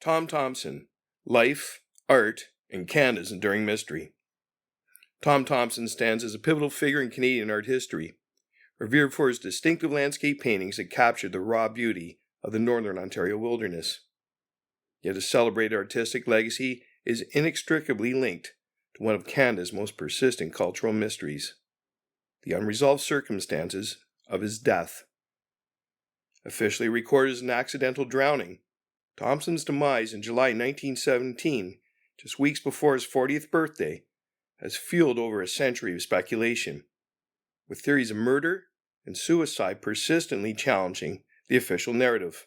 Thomson, Life, Art, and Canada's Enduring Mystery. Thomson stands as a pivotal figure in Canadian art history, revered for his distinctive landscape paintings that captured the raw beauty of the northern Ontario wilderness. Yet his celebrated artistic legacy is inextricably linked to one of Canada's most persistent cultural mysteries, the unresolved circumstances of his death. Officially recorded as an accidental drowning, Thomson's demise in July 1917, just weeks before his 40th birthday, has fueled over a century of speculation, with theories of murder and suicide persistently challenging the official narrative.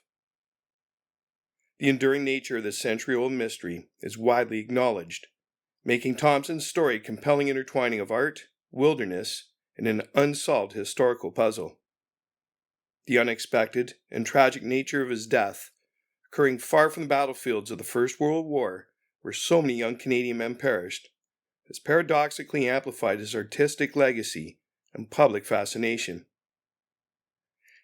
The enduring nature of this century-old mystery is widely acknowledged, making Thomson's story a compelling intertwining of art, wilderness, and an unsolved historical puzzle. The unexpected and tragic nature of his death, occurring far from the battlefields of the First World War, where so many young Canadian men perished, has paradoxically amplified his artistic legacy and public fascination.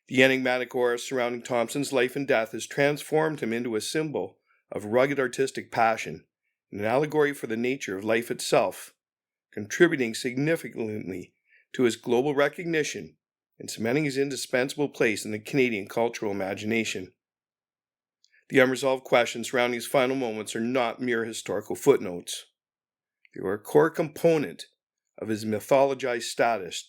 The enigmatic aura surrounding Thomson's life and death has transformed him into a symbol of rugged artistic passion and an allegory for the nature of life itself, contributing significantly to his global recognition and cementing his indispensable place in the Canadian cultural imagination. The unresolved questions surrounding his final moments are not mere historical footnotes. They are a core component of his mythologized status,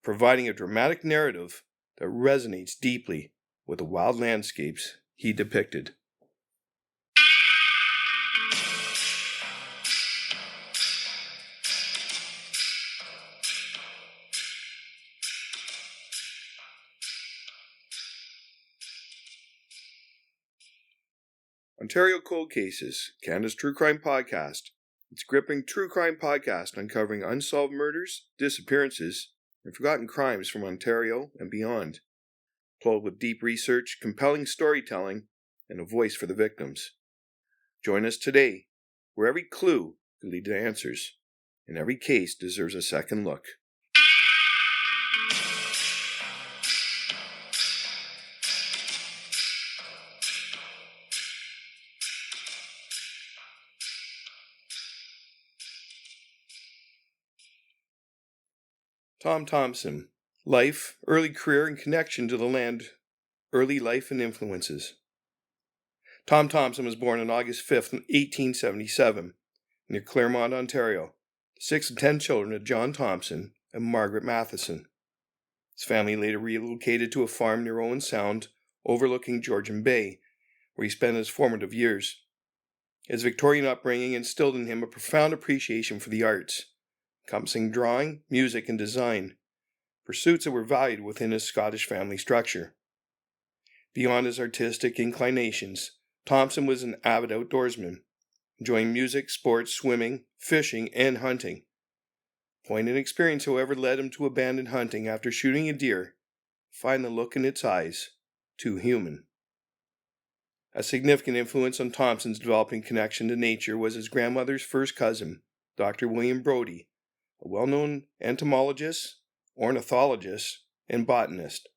providing a dramatic narrative that resonates deeply with the wild landscapes he depicted. Ontario Cold Cases, Canada's True Crime Podcast. It's gripping True Crime Podcast uncovering unsolved murders, disappearances, and forgotten crimes from Ontario and beyond. Told with deep research, compelling storytelling, and a voice for the victims. Join us today, where every clue could lead to answers, and every case deserves a second look. Thomson, Life, Early Career, and Connection to the Land, Early Life and Influences. Thomson was born on August 5th, 1877, near Claremont, Ontario, the sixth of 10 children of John Thomson and Margaret Matheson. His family later relocated to a farm near Owen Sound, overlooking Georgian Bay, where he spent his formative years. His Victorian upbringing instilled in him a profound appreciation for the arts, encompassing drawing, music, and design, pursuits that were valued within his Scottish family structure. Beyond his artistic inclinations, Thomson was an avid outdoorsman, enjoying music, sports, swimming, fishing, and hunting. Point and experience, however, led him to abandon hunting after shooting a deer, find the look in its eyes too human. A significant influence on Thomson's developing connection to nature was his grandmother's first cousin, Dr. William Brodie, a well-known entomologist, ornithologist, and botanist.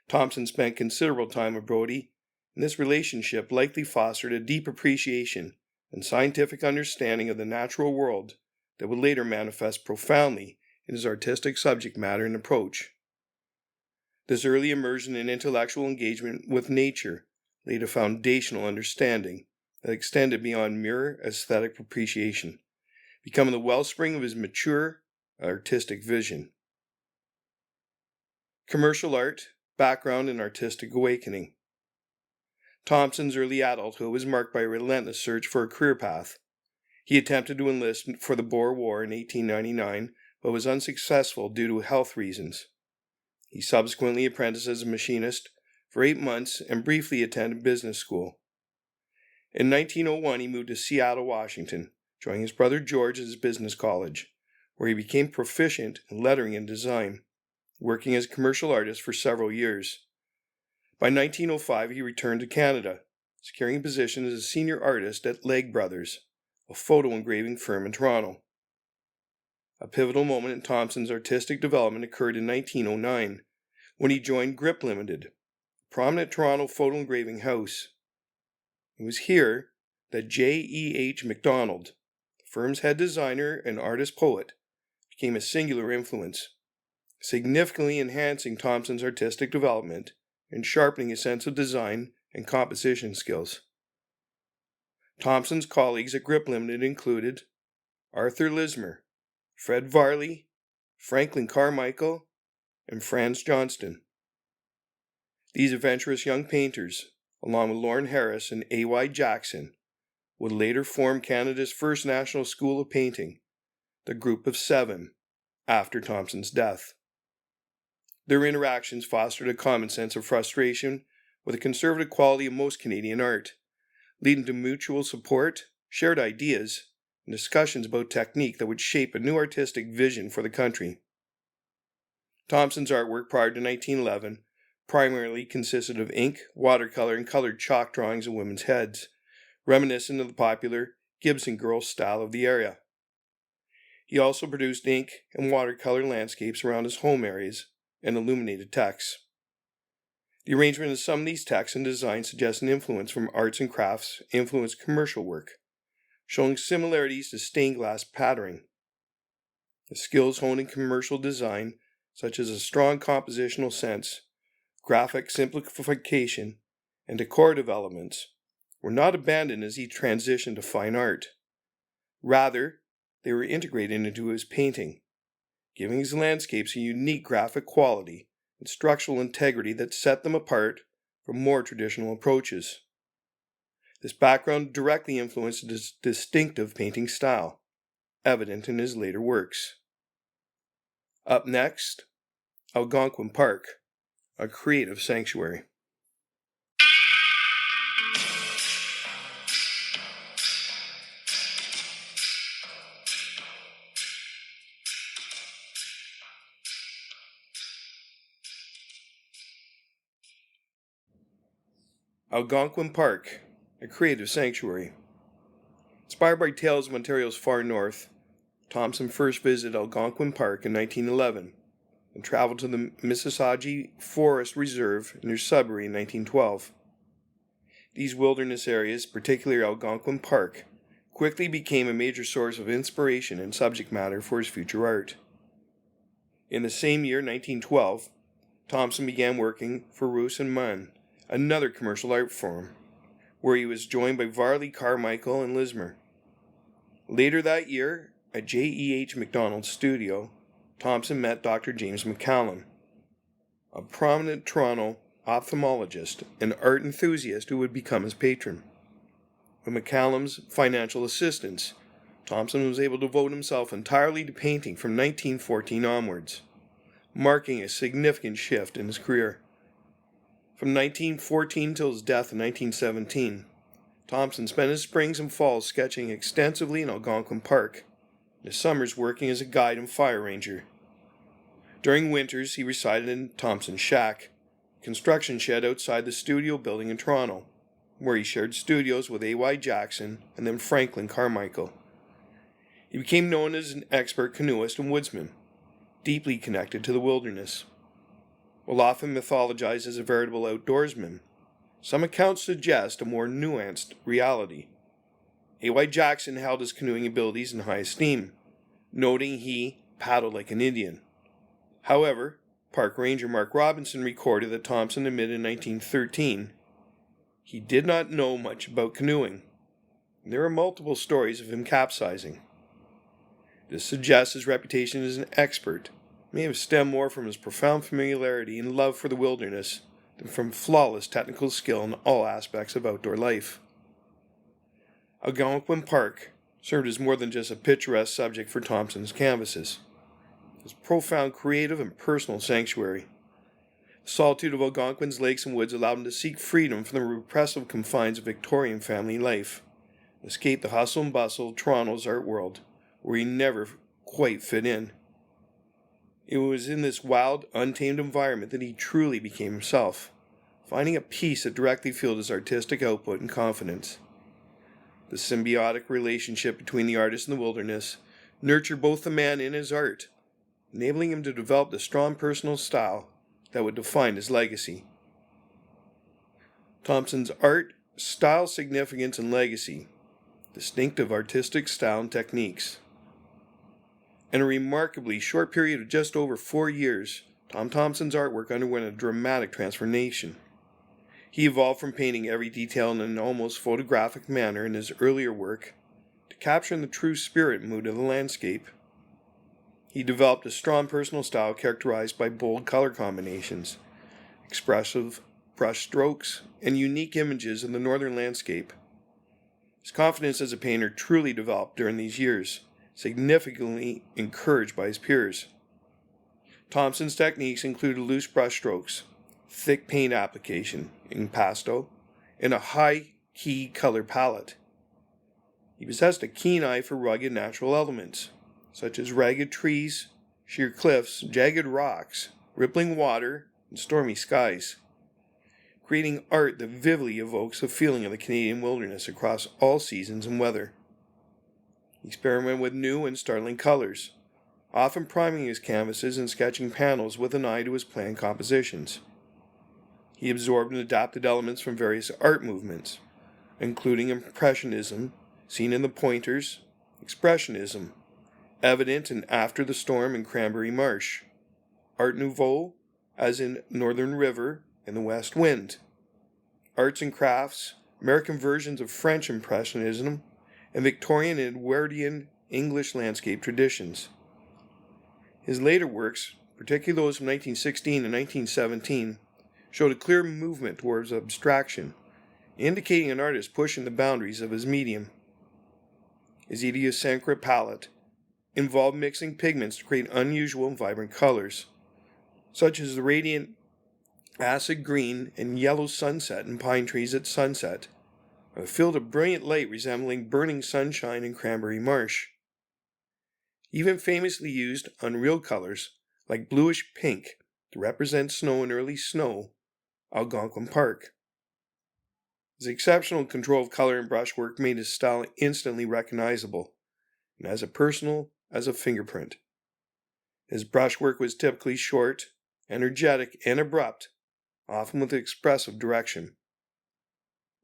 Thomson spent considerable time with Brodie, and this relationship likely fostered a deep appreciation and scientific understanding of the natural world that would later manifest profoundly in his artistic subject matter and approach. This early immersion in intellectual engagement with nature laid a foundational understanding that extended beyond mere aesthetic appreciation, becoming the wellspring of his mature artistic vision. Commercial art, background, and artistic awakening. Thomson's early adulthood was marked by a relentless search for a career path. He attempted to enlist for the Boer War in 1899, but was unsuccessful due to health reasons. He subsequently apprenticed as a machinist for 8 months and briefly attended business school. In 1901, he moved to Seattle, Washington, joining his brother George at his business college, where he became proficient in lettering and design, working as a commercial artist for several years. By 1905, he returned to Canada, securing a position as a senior artist at Legg Brothers, a photo engraving firm in Toronto. A pivotal moment in Thomson's artistic development occurred in 1909, when he joined Grip Limited, a prominent Toronto photo engraving house. It was here that J.E.H. MacDonald, the firm's head designer and artist-poet, became a singular influence, significantly enhancing Thomson's artistic development and sharpening his sense of design and composition skills. Thomson's colleagues at Grip Limited included Arthur Lismer, Fred Varley, Franklin Carmichael, and Franz Johnston. These adventurous young painters, along with Lorne Harris and A.Y. Jackson, would later form Canada's first national school of painting, the Group of Seven, after Thomson's death. Their interactions fostered a common sense of frustration with the conservative quality of most Canadian art, leading to mutual support, shared ideas, and discussions about technique that would shape a new artistic vision for the country. Thomson's artwork prior to 1911 primarily consisted of ink, watercolor, and colored chalk drawings of women's heads, reminiscent of the popular Gibson girl style of the area. He also produced ink and watercolor landscapes around his home areas and illuminated texts. The arrangement of some of these texts and designs suggests an influence from arts and crafts influenced commercial work, showing similarities to stained glass patterning. The skills honed in commercial design, such as a strong compositional sense, graphic simplification, and decorative elements, were not abandoned as he transitioned to fine art. Rather, they were integrated into his painting, giving his landscapes a unique graphic quality and structural integrity that set them apart from more traditional approaches. This background directly influenced his distinctive painting style, evident in his later works. Up next, Algonquin Park, a creative sanctuary. Algonquin Park, a creative sanctuary. Inspired by tales of Ontario's far north, Thomson first visited Algonquin Park in 1911 and traveled to the Mississauga Forest Reserve near Sudbury in 1912. These wilderness areas, particularly Algonquin Park, quickly became a major source of inspiration and subject matter for his future art. In the same year, 1912, Thomson began working for Roos and Munn, another commercial art firm, where he was joined by Varley, Carmichael, and Lismer. Later that year, at J.E.H. MacDonald's studio, Thomson met Dr. James McCallum, a prominent Toronto ophthalmologist and art enthusiast who would become his patron. With McCallum's financial assistance, Thomson was able to devote himself entirely to painting from 1914 onwards, marking a significant shift in his career. From 1914 till his death in 1917, Thomson spent his springs and falls sketching extensively in Algonquin Park, and his summers working as a guide and fire ranger. During winters, he resided in Thomson's shack, a construction shed outside the studio building in Toronto, where he shared studios with A.Y. Jackson and then Franklin Carmichael. He became known as an expert canoeist and woodsman, deeply connected to the wilderness. While often mythologized as a veritable outdoorsman, some accounts suggest a more nuanced reality. A.Y. Jackson held his canoeing abilities in high esteem, noting he paddled like an Indian. However, Park Ranger Mark Robinson recorded that Thomson admitted in 1913 he did not know much about canoeing. There are multiple stories of him capsizing. This suggests his reputation as an expert may have stemmed more from his profound familiarity and love for the wilderness than from flawless technical skill in all aspects of outdoor life. Algonquin Park served as more than just a picturesque subject for Thomson's canvases. It was a profound creative and personal sanctuary. The solitude of Algonquin's lakes and woods allowed him to seek freedom from the repressive confines of Victorian family life, and escape the hustle and bustle of Toronto's art world, where he never quite fit in. It was in this wild, untamed environment that he truly became himself, finding a peace that directly fueled his artistic output and confidence. The symbiotic relationship between the artist and the wilderness nurtured both the man and his art, enabling him to develop the strong personal style that would define his legacy. Thomson's art style, significance, and legacy, distinctive artistic style and techniques. In a remarkably short period of just over 4 years, Thomson's artwork underwent a dramatic transformation. He evolved from painting every detail in an almost photographic manner in his earlier work to capturing the true spirit and mood of the landscape. He developed a strong personal style characterized by bold color combinations, expressive brush strokes, and unique images of the northern landscape. His confidence as a painter truly developed during these years, significantly encouraged by his peers. Thomson's techniques included loose brush strokes, thick paint application, impasto, and a high-key color palette. He possessed a keen eye for rugged natural elements, such as ragged trees, sheer cliffs, jagged rocks, rippling water, and stormy skies, creating art that vividly evokes the feeling of the Canadian wilderness across all seasons and weather. He experimented with new and startling colors, often priming his canvases and sketching panels with an eye to his planned compositions. He absorbed and adapted elements from various art movements, including Impressionism, seen in the Pointers, Expressionism, evident in After the Storm and Cranberry Marsh, Art Nouveau, as in Northern River and the West Wind, arts and crafts, American versions of French Impressionism, and Victorian and Edwardian English landscape traditions. His later works, particularly those from 1916 and 1917, showed a clear movement towards abstraction, indicating an artist pushing the boundaries of his medium. His idiosyncratic palette involved mixing pigments to create unusual and vibrant colors, such as the radiant acid green and yellow sunset in pine trees at sunset, a field of brilliant light resembling burning sunshine in Cranberry Marsh. He even famously used unreal colors like bluish pink to represent snow in early snow, Algonquin Park. His exceptional control of color and brushwork made his style instantly recognizable, and as personal as a fingerprint. His brushwork was typically short, energetic, and abrupt, often with expressive direction.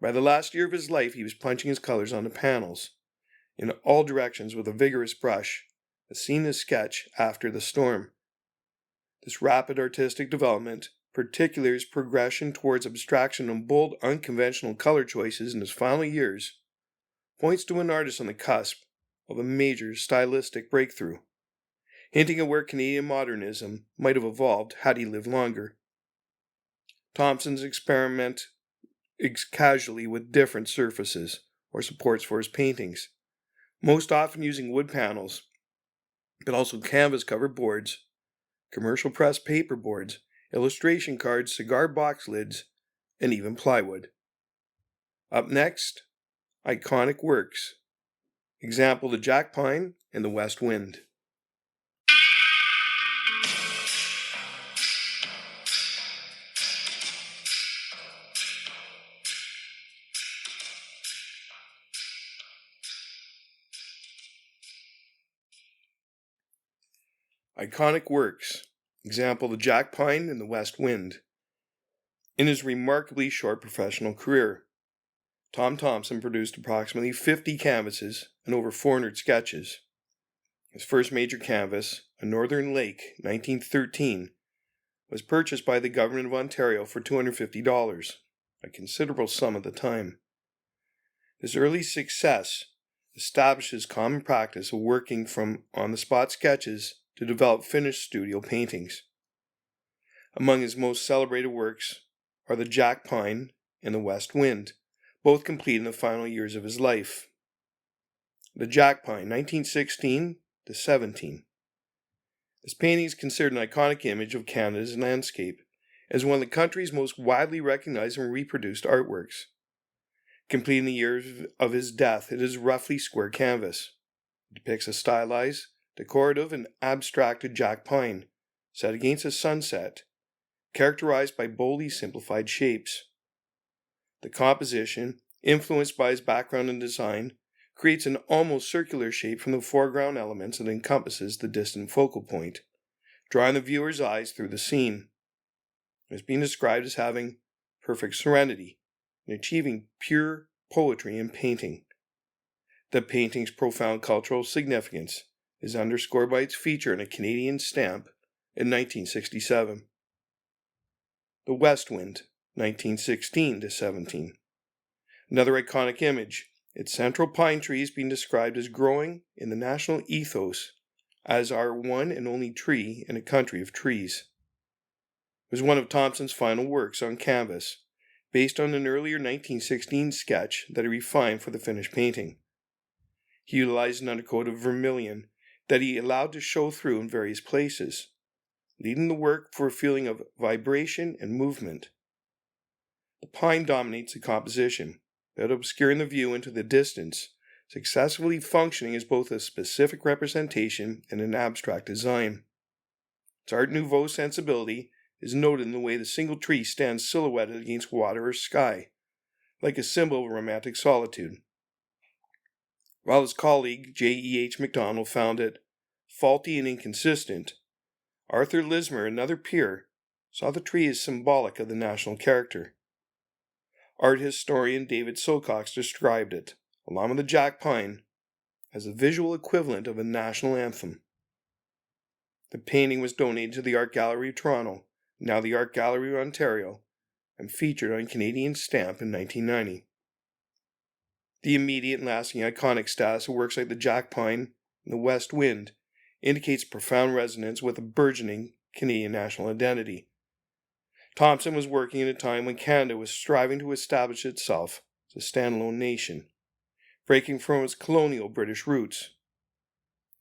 By the last year of his life, he was punching his colors onto panels, in all directions with a vigorous brush, as seen in his sketch After the Storm. This rapid artistic development, particularly his progression towards abstraction and bold, unconventional color choices in his final years, points to an artist on the cusp of a major stylistic breakthrough, hinting at where Canadian modernism might have evolved had he lived longer. Thomson's experiment casually with different surfaces or supports for his paintings, most often using wood panels, but also canvas covered boards, commercial press paper boards, illustration cards, cigar box lids, and even plywood. Up next, iconic works. Example, the Jack Pine and the West Wind. Iconic works. Example, the Jack Pine and the West Wind. In his remarkably short professional career, Thomson produced approximately 50 canvases and over 400 sketches. His first major canvas, A Northern Lake, 1913, was purchased by the government of Ontario for $250, a considerable sum at the time. His early success established his common practice of working from on-the-spot sketches to develop finished studio paintings. Among his most celebrated works are the Jack Pine and the West Wind, both complete in the final years of his life. The Jack Pine, 1916 to 17. This painting is considered an iconic image of Canada's landscape, as one of the country's most widely recognized and reproduced artworks. Complete in the year of his death, it is a roughly square canvas. It depicts a stylized, decorative, and abstracted Jack Pine, set against a sunset, characterized by boldly simplified shapes. The composition, influenced by his background and design, creates an almost circular shape from the foreground elements that encompasses the distant focal point, drawing the viewer's eyes through the scene. It has been described as having perfect serenity, in achieving pure poetry in painting. The painting's profound cultural significance is underscored by its feature in a Canadian stamp in 1967. The West Wind, 1916-17. Another iconic image, its central pine trees being described as growing in the national ethos as our one and only tree in a country of trees. It was one of Thomson's final works on canvas, based on an earlier 1916 sketch that he refined for the finished painting. He utilized an undercoat of vermilion that he allowed to show through in various places, leading the work for a feeling of vibration and movement. The pine dominates the composition, without obscuring the view into the distance, successfully functioning as both a specific representation and an abstract design. Its Art Nouveau sensibility is noted in the way the single tree stands silhouetted against water or sky, like a symbol of romantic solitude. While his colleague J.E.H. MacDonald found it faulty and inconsistent, Arthur Lismer, another peer, saw the tree as symbolic of the national character. Art historian David Silcox described it, along with the jack pine, as a visual equivalent of a national anthem. The painting was donated to the Art Gallery of Toronto, now the Art Gallery of Ontario, and featured on Canadian Stamp in 1990. The immediate and lasting iconic status of works like the Jack Pine and the West Wind indicates profound resonance with a burgeoning Canadian national identity. Thomson was working at a time when Canada was striving to establish itself as a standalone nation, breaking from its colonial British roots.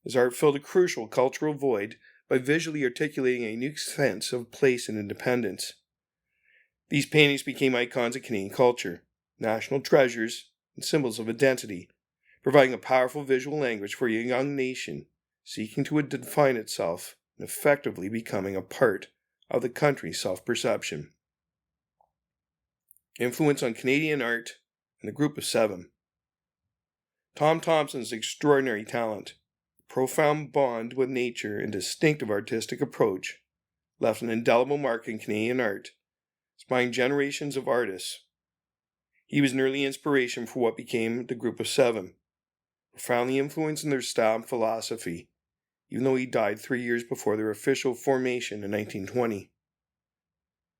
His art filled a crucial cultural void by visually articulating a unique sense of place and independence. These paintings became icons of Canadian culture, national treasures, and symbols of identity, providing a powerful visual language for a young nation seeking to define itself and effectively becoming a part of the country's self-perception. Influence on Canadian art and the Group of Seven. Tom Thomson's extraordinary talent, profound bond with nature, and distinctive artistic approach left an indelible mark in Canadian art, inspiring generations of artists. He was an early inspiration for what became the Group of Seven, profoundly influencing their style and philosophy, even though he died 3 years before their official formation in 1920.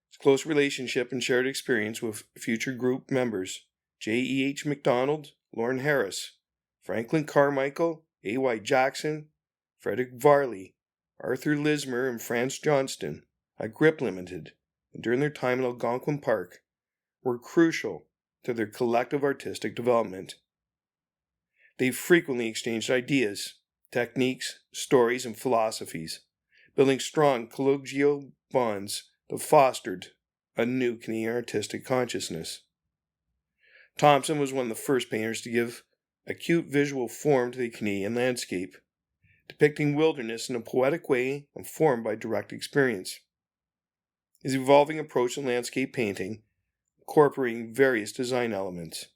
His close relationship and shared experience with future group members J.E.H. MacDonald, Lorne Harris, Franklin Carmichael, A.Y. Jackson, Frederick Varley, Arthur Lismer, and Franz Johnston at Grip Limited, and during their time at Algonquin Park, were crucial to their collective artistic development. They frequently exchanged ideas, techniques, stories, and philosophies, building strong collegial bonds that fostered a new Canadian artistic consciousness. Thomson was one of the first painters to give acute visual form to the Canadian landscape, depicting wilderness in a poetic way informed by direct experience. His evolving approach to landscape painting, incorporating various design elements,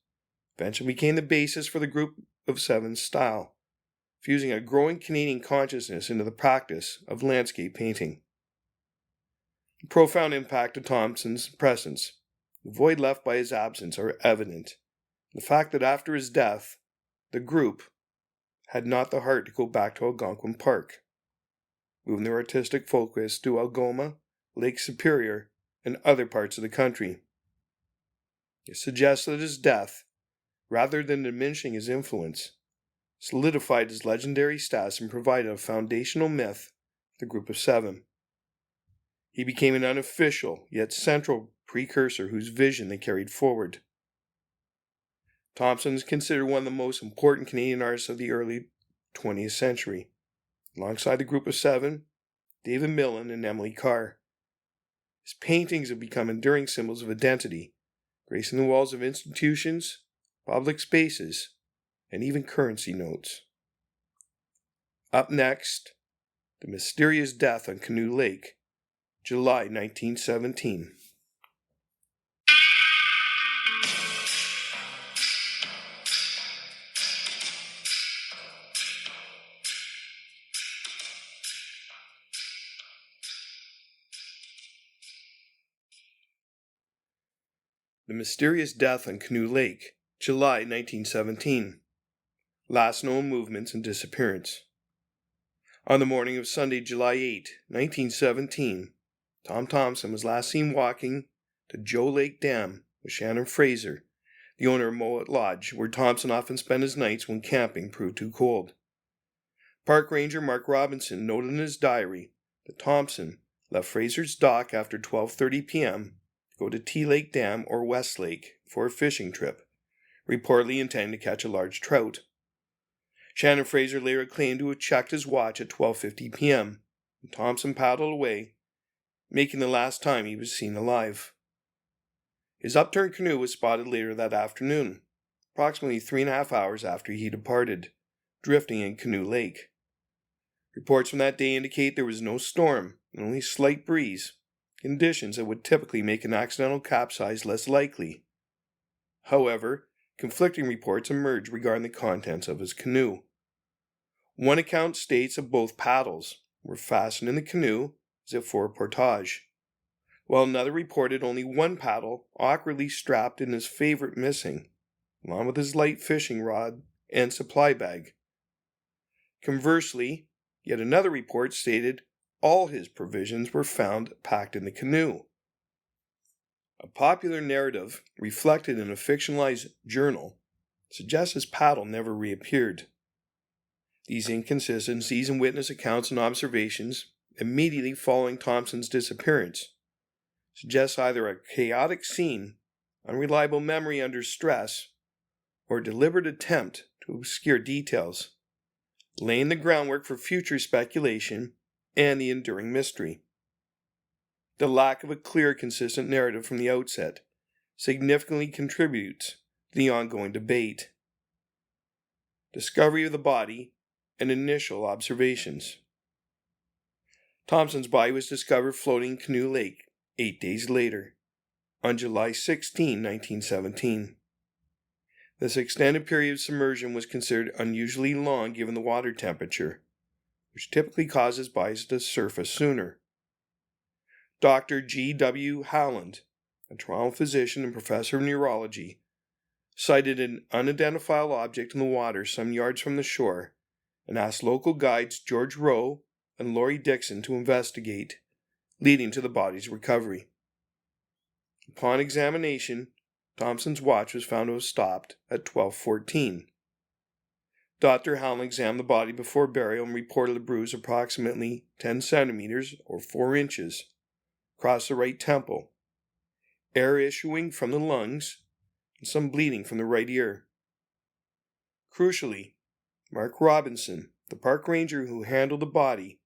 eventually became the basis for the Group of Seven's style, fusing a growing Canadian consciousness into the practice of landscape painting. The profound impact of Thomson's presence, the void left by his absence, are evident. The fact that after his death, the group had not the heart to go back to Algonquin Park, moving their artistic focus to Algoma, Lake Superior, and other parts of the country. It suggests that his death, rather than diminishing his influence, solidified his legendary status and provided a foundational myth for the Group of Seven. He became an unofficial yet central precursor whose vision they carried forward. Thomson is considered one of the most important Canadian artists of the early 20th century, alongside the Group of Seven, David Millen, and Emily Carr. His paintings have become enduring symbols of identity, gracing the walls of institutions, public spaces, and even currency notes. Up next, the mysterious death on Canoe Lake, July 1917. The mysterious death on Canoe Lake, July 1917. Last known movements and disappearance. On the morning of Sunday, July 8, 1917, Tom Thomson was last seen walking to Joe Lake Dam with Shannon Fraser, the owner of Mowat Lodge, where Thomson often spent his nights when camping proved too cold. Park Ranger Mark Robinson noted in his diary that Thomson left Fraser's dock after 12:30 p.m. to go to T Lake Dam or West Lake for a fishing trip, reportedly intending to catch a large trout. Shannon Fraser later claimed to have checked his watch at 12:50 p.m. and Thomson paddled away, making the last time he was seen alive. His upturned canoe was spotted later that afternoon, approximately 3.5 hours after he departed, drifting in Canoe Lake. Reports from that day indicate there was no storm and only slight breeze, conditions that would typically make an accidental capsize less likely. However, conflicting reports emerged regarding the contents of his canoe. One account states that both paddles were fastened in the canoe as if for a portage, while another reported only one paddle awkwardly strapped in his favorite missing, along with his light fishing rod and supply bag. Conversely, yet another report stated all his provisions were found packed in the canoe. A popular narrative reflected in a fictionalized journal suggests his paddle never reappeared. These inconsistencies in witness accounts and observations immediately following Thomson's disappearance suggest either a chaotic scene, unreliable memory under stress, or a deliberate attempt to obscure details, laying the groundwork for future speculation and the enduring mystery. The lack of a clear, consistent narrative from the outset significantly contributes to the ongoing debate. Discovery of the body and initial observations. Thomson's body was discovered floating in Canoe Lake 8 days later, on July 16, 1917. This extended period of submersion was considered unusually long given the water temperature, which typically causes bodies to surface sooner. Dr. G. W. Howland, a Toronto physician and professor of neurology, cited an unidentifiable object in the water some yards from the shore and asked local guides George Rowe and Laurie Dixon to investigate, leading to the body's recovery. Upon examination, Thomson's watch was found to have stopped at 12:14. Dr. Howland examined the body before burial and reported a bruise approximately 10 centimeters or 4 inches across the right temple, air issuing from the lungs, and some bleeding from the right ear. Crucially, Mark Robinson, the park ranger who handled the body,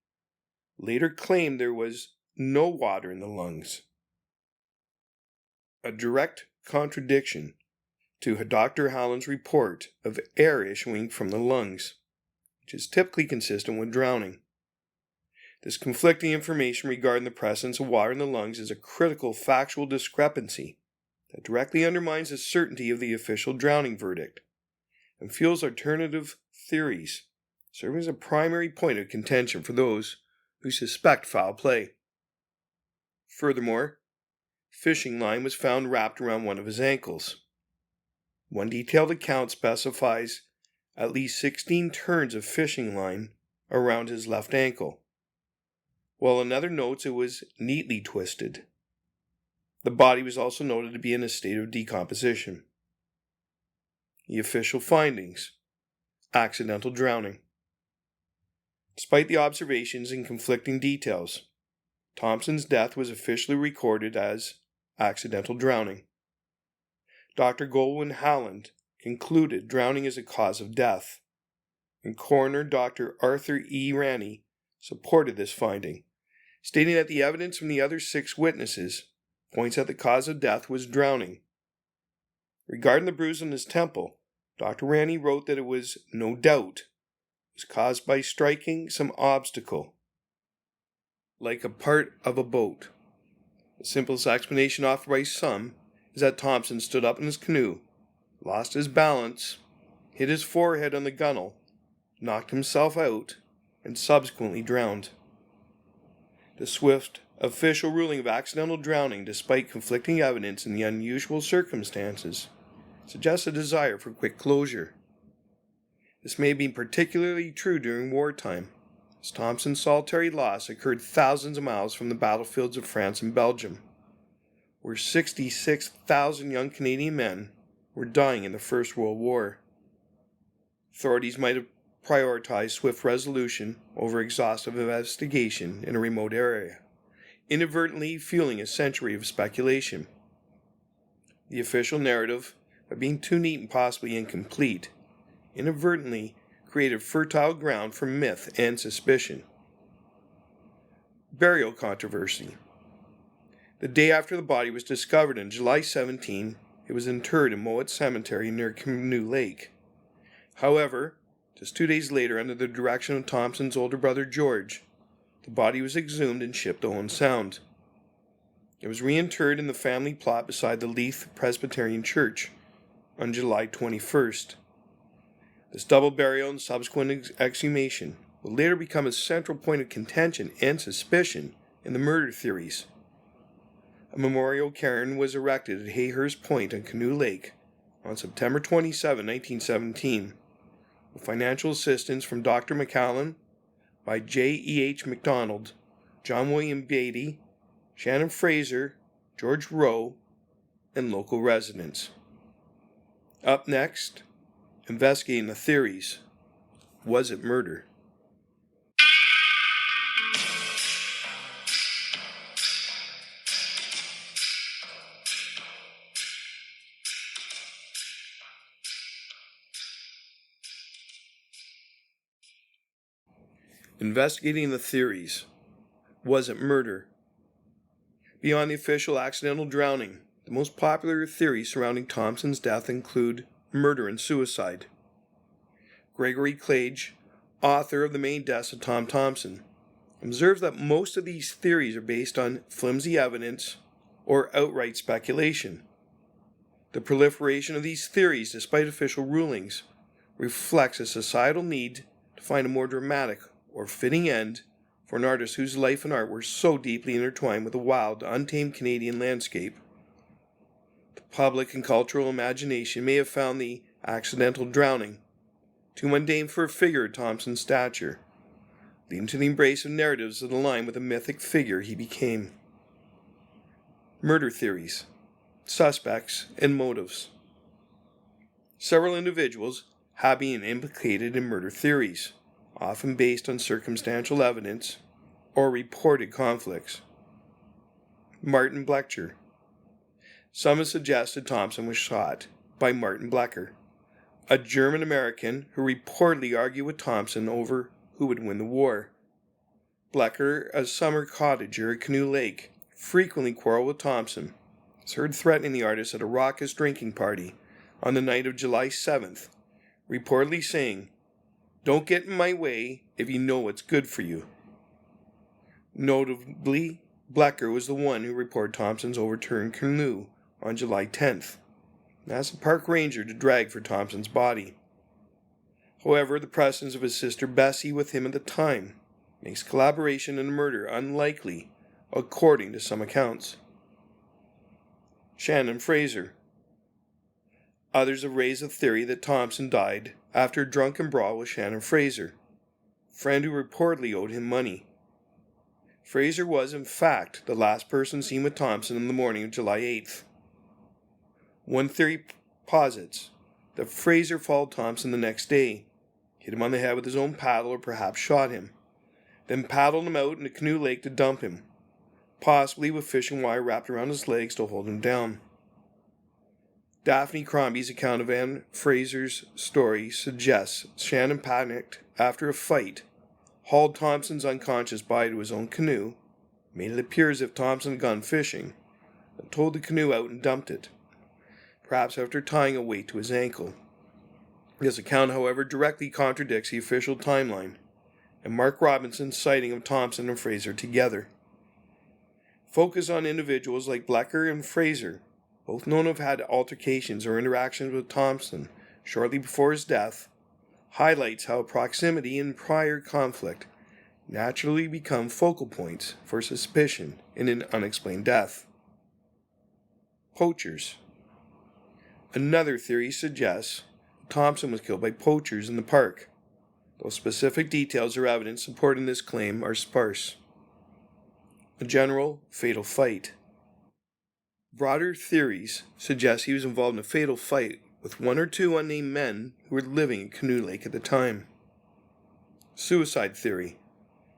later claimed there was no water in the lungs. A direct contradiction to Dr. Howland's report of air issuing from the lungs, which is typically consistent with drowning. This conflicting information regarding the presence of water in the lungs is a critical factual discrepancy that directly undermines the certainty of the official drowning verdict and fuels alternative theories, serving as a primary point of contention for those who suspect foul play. Furthermore, fishing line was found wrapped around one of his ankles. One detailed account specifies at least 16 turns of fishing line around his left ankle, while another notes it was neatly twisted. The body was also noted to be in a state of decomposition. The official findings: accidental drowning. Despite the observations and conflicting details, Thomson's death was officially recorded as accidental drowning. Dr. Goldwyn Howland concluded drowning is a cause of death, and coroner Dr. Arthur E. Ranney supported this finding, stating that the evidence from the other 6 witnesses points that the cause of death was drowning. Regarding the bruise on his temple, Dr. Ranney wrote that it was no doubt was caused by striking some obstacle, like a part of a boat. The simplest explanation offered by some is that Thomson stood up in his canoe, lost his balance, hit his forehead on the gunwale, knocked himself out, and subsequently drowned. The swift Official ruling of accidental drowning despite conflicting evidence in the unusual circumstances suggests a desire for quick closure. This may be particularly true during wartime, as Thomson's solitary loss occurred thousands of miles from the battlefields of France and Belgium, where 66,000 young Canadian men were dying in the First World War. Authorities might have prioritized swift resolution over exhaustive investigation in a remote area, inadvertently fueling a century of speculation. The official narrative, by being too neat and possibly incomplete, inadvertently created fertile ground for myth and suspicion. Burial controversy. The day after the body was discovered on July 17, it was interred in Mowat Cemetery near Canoe Lake. However, just 2 days later, under the direction of Thomson's older brother George, the body was exhumed and shipped to Owen Sound. It was reinterred in the family plot beside the Leith Presbyterian Church on July 21st. This double burial and subsequent exhumation would later become a central point of contention and suspicion in the murder theories. A memorial cairn was erected at Hayhurst Point on Canoe Lake on September 27, 1917, with financial assistance from Dr. McCallum, by J.E.H. MacDonald, John William Beatty, Shannon Fraser, George Rowe, and local residents. Up next, investigating the theories. Was it murder? Investigating the theories. Was it murder? Beyond the official accidental drowning, the most popular theories surrounding Thomson's death include murder and suicide. Gregory Clage, author of The Many Deaths of Tom Thomson, observes that most of these theories are based on flimsy evidence or outright speculation. The proliferation of these theories, despite official rulings, reflects a societal need to find a more dramatic or fitting end for an artist whose life and art were so deeply intertwined with the wild, untamed Canadian landscape. The public and cultural imagination may have found the accidental drowning too mundane for a figure of Thomson's stature, leading to the embrace of narratives that align with the mythic figure he became. Murder theories, suspects, and motives. Several individuals have been implicated in murder theories, often based on circumstantial evidence or reported conflicts. Martin Blecher. Some have suggested Thomson was shot by Martin Blecher, a German-American who reportedly argued with Thomson over who would win the war. Blecher, a summer cottager at Canoe Lake, frequently quarreled with Thomson, is heard threatening the artist at a raucous drinking party on the night of July 7th, reportedly saying, "Don't get in my way if you know what's good for you." Notably, Blecher was the one who reported Thomson's overturned canoe on July 10th, and asked a park ranger to drag for Thomson's body. However, the presence of his sister Bessie with him at the time makes collaboration in the murder unlikely, according to some accounts. Shannon Fraser. Others have raised the theory that Thomson died after a drunken brawl with Shannon Fraser, a friend who reportedly owed him money. Fraser was, in fact, the last person seen with Thomson in the morning of July 8th. One theory posits that Fraser followed Thomson the next day, hit him on the head with his own paddle or perhaps shot him, then paddled him out into Canoe Lake to dump him, possibly with fishing wire wrapped around his legs to hold him down. Daphne Crombie's account of Anne Fraser's story suggests Shannon panicked after a fight, hauled Thomson's unconscious body to his own canoe, made it appear as if Thomson had gone fishing, then towed the canoe out and dumped it, perhaps after tying a weight to his ankle. This account, however, directly contradicts the official timeline and Mark Robinson's sighting of Thomson and Fraser together. Focus on individuals like Blecher and Fraser, both known to have had altercations or interactions with Thomson shortly before his death, highlights how proximity and prior conflict naturally become focal points for suspicion in an unexplained death. Poachers. Another theory suggests Thomson was killed by poachers in the park, though specific details or evidence supporting this claim are sparse. A general fatal fight. Broader theories suggest he was involved in a fatal fight with one or two unnamed men who were living in Canoe Lake at the time. Suicide theory.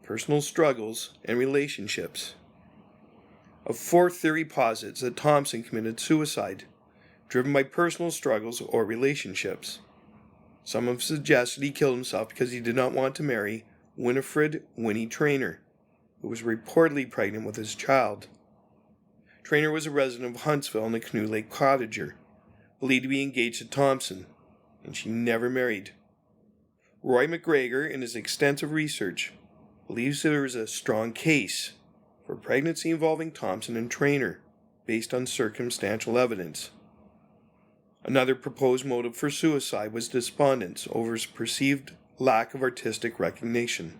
Personal struggles and relationships. A fourth theory posits that Thomson committed suicide, driven by personal struggles or relationships. Some have suggested he killed himself because he did not want to marry Winifred Winnie Trainer, who was reportedly pregnant with his child. Trainer was a resident of Huntsville and a Canoe Lake cottager, believed to be engaged to Thomson, and she never married. Roy McGregor, in his extensive research, believes there is a strong case for pregnancy involving Thomson and Trainer, based on circumstantial evidence. Another proposed motive for suicide was despondence over his perceived lack of artistic recognition.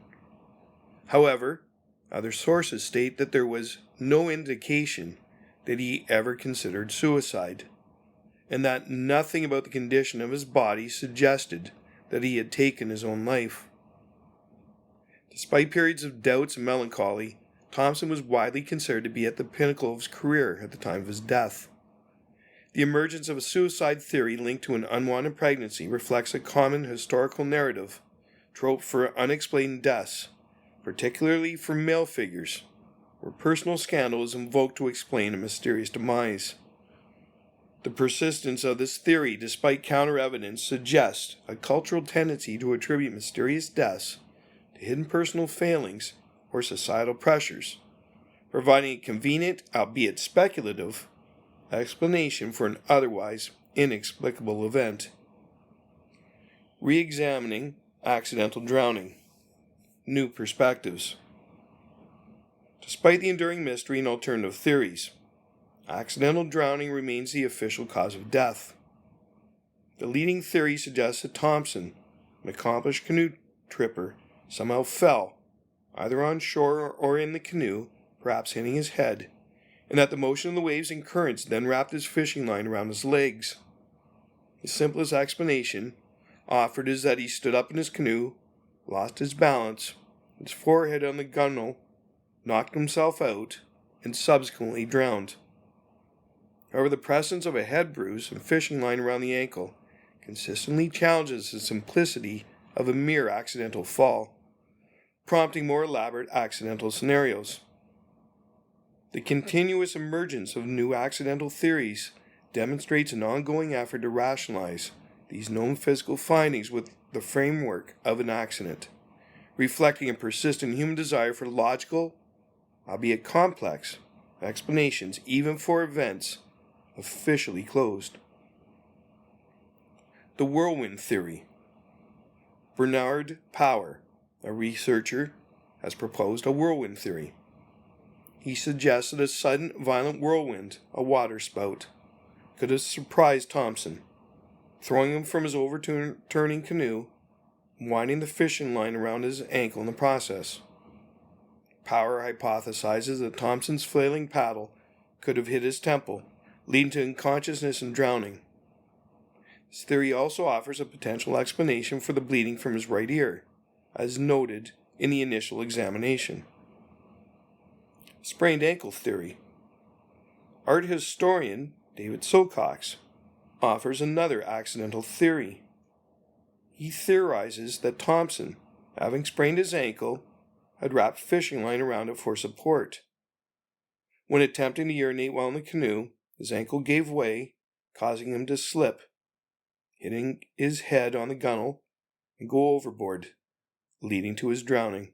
However, other sources state that there was no indication that he ever considered suicide, and that nothing about the condition of his body suggested that he had taken his own life. Despite periods of doubts and melancholy, Thomson was widely considered to be at the pinnacle of his career at the time of his death. The emergence of a suicide theory linked to an unwanted pregnancy reflects a common historical narrative trope for unexplained deaths, particularly for male figures, where personal scandal is invoked to explain a mysterious demise. The persistence of this theory, despite counter-evidence, suggests a cultural tendency to attribute mysterious deaths to hidden personal failings or societal pressures, providing a convenient, albeit speculative, explanation for an otherwise inexplicable event. Re-examining accidental drowning. New perspectives. Despite the enduring mystery and alternative theories, accidental drowning remains the official cause of death. The leading theory suggests that Thomson, an accomplished canoe tripper, somehow fell, either on shore or in the canoe, perhaps hitting his head, and that the motion of the waves and currents then wrapped his fishing line around his legs. The simplest explanation offered is that he stood up in his canoe, lost his balance, his forehead on the gunwale, knocked himself out, and subsequently drowned. However, the presence of a head bruise and fishing line around the ankle consistently challenges the simplicity of a mere accidental fall, prompting more elaborate accidental scenarios. The continuous emergence of new accidental theories demonstrates an ongoing effort to rationalize these known physical findings with the framework of an accident, reflecting a persistent human desire for logical, albeit complex, explanations even for events officially closed. The whirlwind theory. Bernard Power, a researcher, has proposed a whirlwind theory. He suggests that a sudden, violent whirlwind, a waterspout, could have surprised Thomson, throwing him from his overturning canoe and winding the fishing line around his ankle in the process. Power hypothesizes that Thomson's flailing paddle could have hit his temple, leading to unconsciousness and drowning. This theory also offers a potential explanation for the bleeding from his right ear, as noted in the initial examination. Sprained ankle theory. Art historian David Silcox offers another accidental theory. He theorizes that Thomson, having sprained his ankle, had wrapped fishing line around it for support. When attempting to urinate while in the canoe, his ankle gave way, causing him to slip, hitting his head on the gunwale and go overboard, leading to his drowning.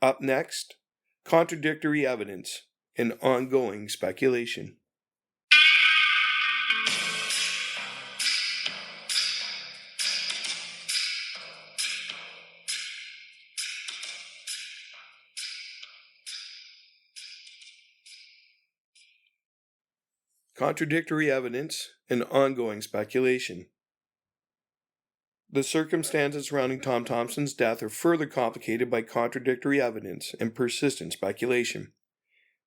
Up next, contradictory evidence and ongoing speculation. Contradictory evidence and ongoing speculation. The circumstances surrounding Tom Thomson's death are further complicated by contradictory evidence and persistent speculation,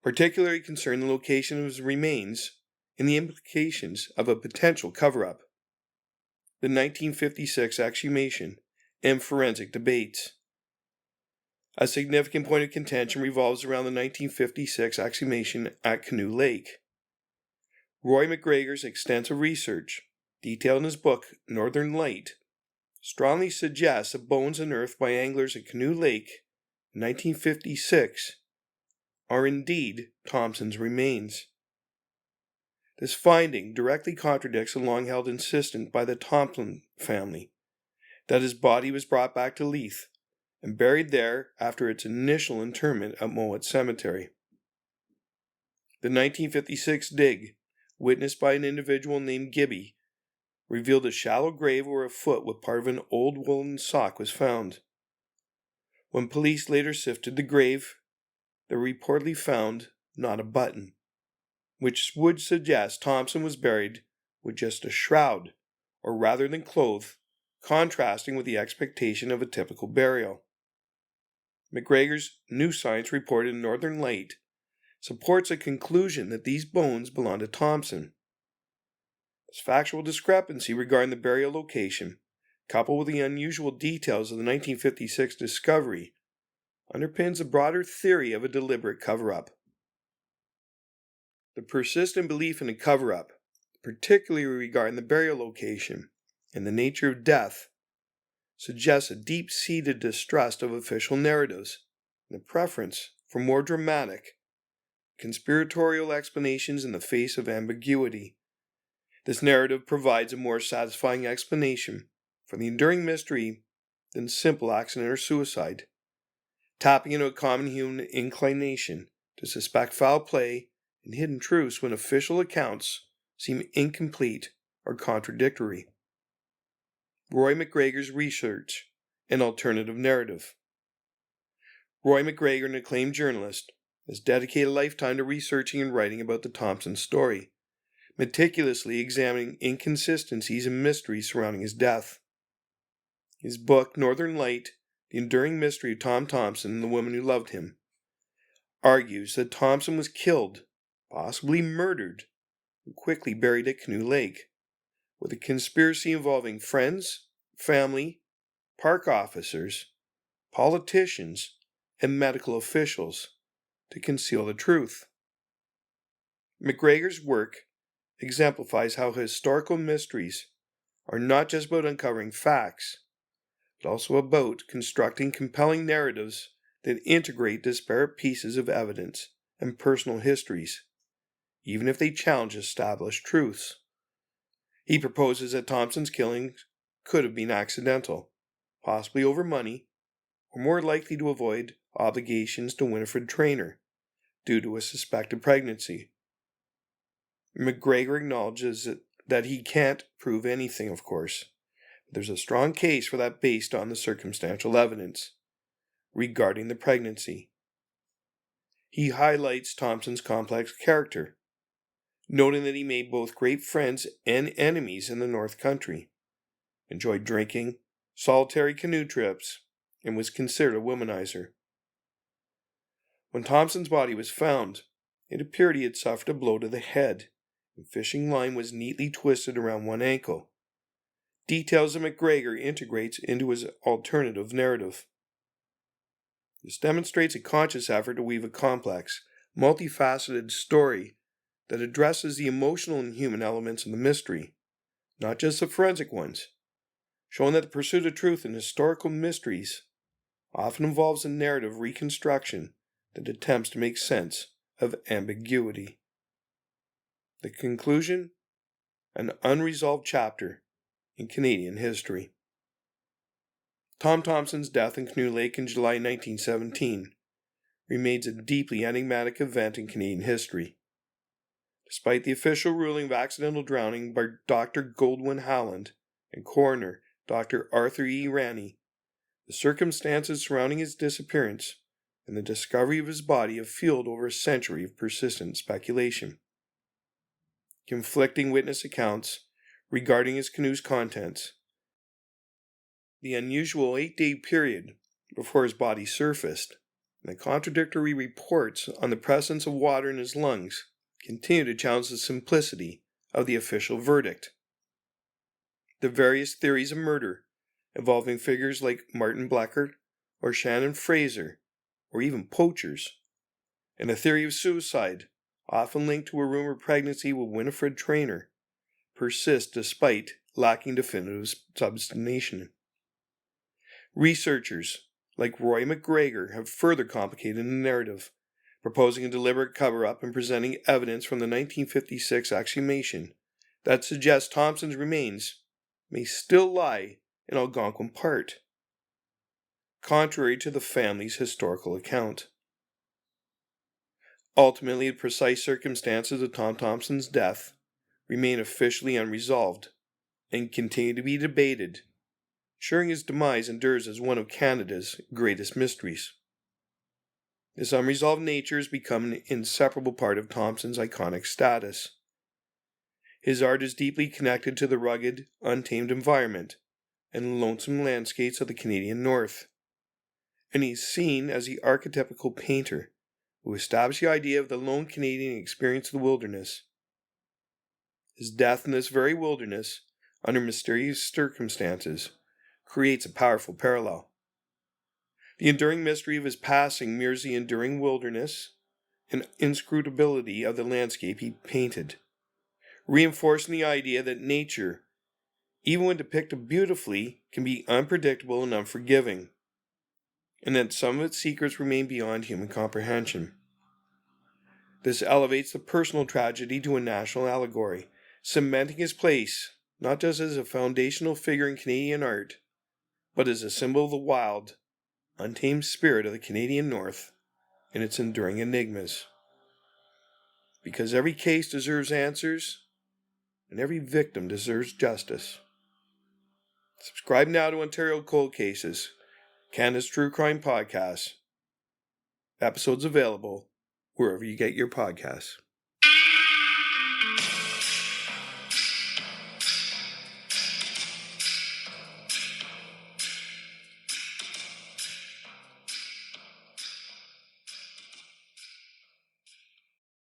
particularly concerning the location of his remains and the implications of a potential cover-up. The 1956 exhumation and forensic debates. A significant point of contention revolves around the 1956 exhumation at Canoe Lake. Roy McGregor's extensive research, detailed in his book Northern Light, strongly suggests that bones unearthed by anglers at Canoe Lake in 1956 are indeed Thomson's remains. This finding directly contradicts the long-held insistence by the Thomson family that his body was brought back to Leith and buried there after its initial interment at Mowat Cemetery. The 1956 dig, witnessed by an individual named Gibby, revealed a shallow grave where a foot with part of an old woolen sock was found. When police later sifted the grave, they reportedly found not a button, which would suggest Thomson was buried with just a shroud, or rather than clothes, contrasting with the expectation of a typical burial. McGregor's New Science report in Northern Light supports a conclusion that these bones belong to Thomson. This factual discrepancy regarding the burial location, coupled with the unusual details of the 1956 discovery, underpins a broader theory of a deliberate cover-up. The persistent belief in a cover-up, particularly regarding the burial location and the nature of death, suggests a deep-seated distrust of official narratives and a preference for more dramatic, conspiratorial explanations in the face of ambiguity. This narrative provides a more satisfying explanation for the enduring mystery than simple accident or suicide, tapping into a common human inclination to suspect foul play and hidden truths when official accounts seem incomplete or contradictory. Roy McGregor's research and alternative narrative. Roy McGregor, an acclaimed journalist, has dedicated a lifetime to researching and writing about the Thomson story, meticulously examining inconsistencies and mysteries surrounding his death. His book, Northern Light, The Enduring Mystery of Tom Thomson and the Woman Who Loved Him, argues that Thomson was killed, possibly murdered, and quickly buried at Canoe Lake, with a conspiracy involving friends, family, park officers, politicians, and medical officials to conceal the truth. McGregor's work exemplifies how historical mysteries are not just about uncovering facts, but also about constructing compelling narratives that integrate disparate pieces of evidence and personal histories, even if they challenge established truths. He proposes that Thomson's killing could have been accidental, possibly over money, or more likely to avoid obligations to Winifred Traynor due to a suspected pregnancy. McGregor acknowledges that he can't prove anything, of course, but there's a strong case for that based on the circumstantial evidence regarding the pregnancy. He highlights Thomson's complex character, noting that he made both great friends and enemies in the North Country, enjoyed drinking, solitary canoe trips, and was considered a womanizer. When Thomson's body was found, it appeared he had suffered a blow to the head, and fishing line was neatly twisted around one ankle, details that McGregor integrates into his alternative narrative. This demonstrates a conscious effort to weave a complex, multifaceted story that addresses the emotional and human elements of the mystery, not just the forensic ones, showing that the pursuit of truth in historical mysteries often involves a narrative reconstruction that attempts to make sense of ambiguity. The conclusion? An unresolved chapter in Canadian history. Tom Thomson's death in Canoe Lake in July 1917 remains a deeply enigmatic event in Canadian history. Despite the official ruling of accidental drowning by Dr. Goldwyn Halland and coroner Dr. Arthur E. Ranney, the circumstances surrounding his disappearance and the discovery of his body have fueled over a century of persistent speculation. Conflicting witness accounts regarding his canoe's contents the unusual 8-day period before his body surfaced, and the contradictory reports on the presence of water in his lungs continue to challenge the simplicity of the official verdict. The various theories of murder, involving figures like Martin Bleckert or Shannon Fraser, or even poachers, and a theory of suicide, often linked to a rumored pregnancy with Winifred Traynor, persist despite lacking definitive substantiation. Researchers like Roy McGregor have further complicated the narrative, proposing a deliberate cover-up and presenting evidence from the 1956 exhumation that suggests Thomson's remains may still lie in Algonquin Park, contrary to the family's historical account. Ultimately, the precise circumstances of Tom Thomson's death remain officially unresolved and continue to be debated, ensuring his demise endures as one of Canada's greatest mysteries. This unresolved nature has become an inseparable part of Thomson's iconic status. His art is deeply connected to the rugged, untamed environment and lonesome landscapes of the Canadian North, and he is seen as the archetypical painter who established the idea of the lone Canadian experience of the wilderness. His death in this very wilderness, under mysterious circumstances, creates a powerful parallel. The enduring mystery of his passing mirrors the enduring wilderness and inscrutability of the landscape he painted, reinforcing the idea that nature, even when depicted beautifully, can be unpredictable and unforgiving, and that some of its secrets remain beyond human comprehension. This elevates the personal tragedy to a national allegory, cementing his place not just as a foundational figure in Canadian art, but as a symbol of the wild, untamed spirit of the Canadian North and its enduring enigmas. Because every case deserves answers, and every victim deserves justice. Subscribe now to Ontario Cold Cases, Canada's True Crime Podcast. Episodes available wherever you get your podcasts.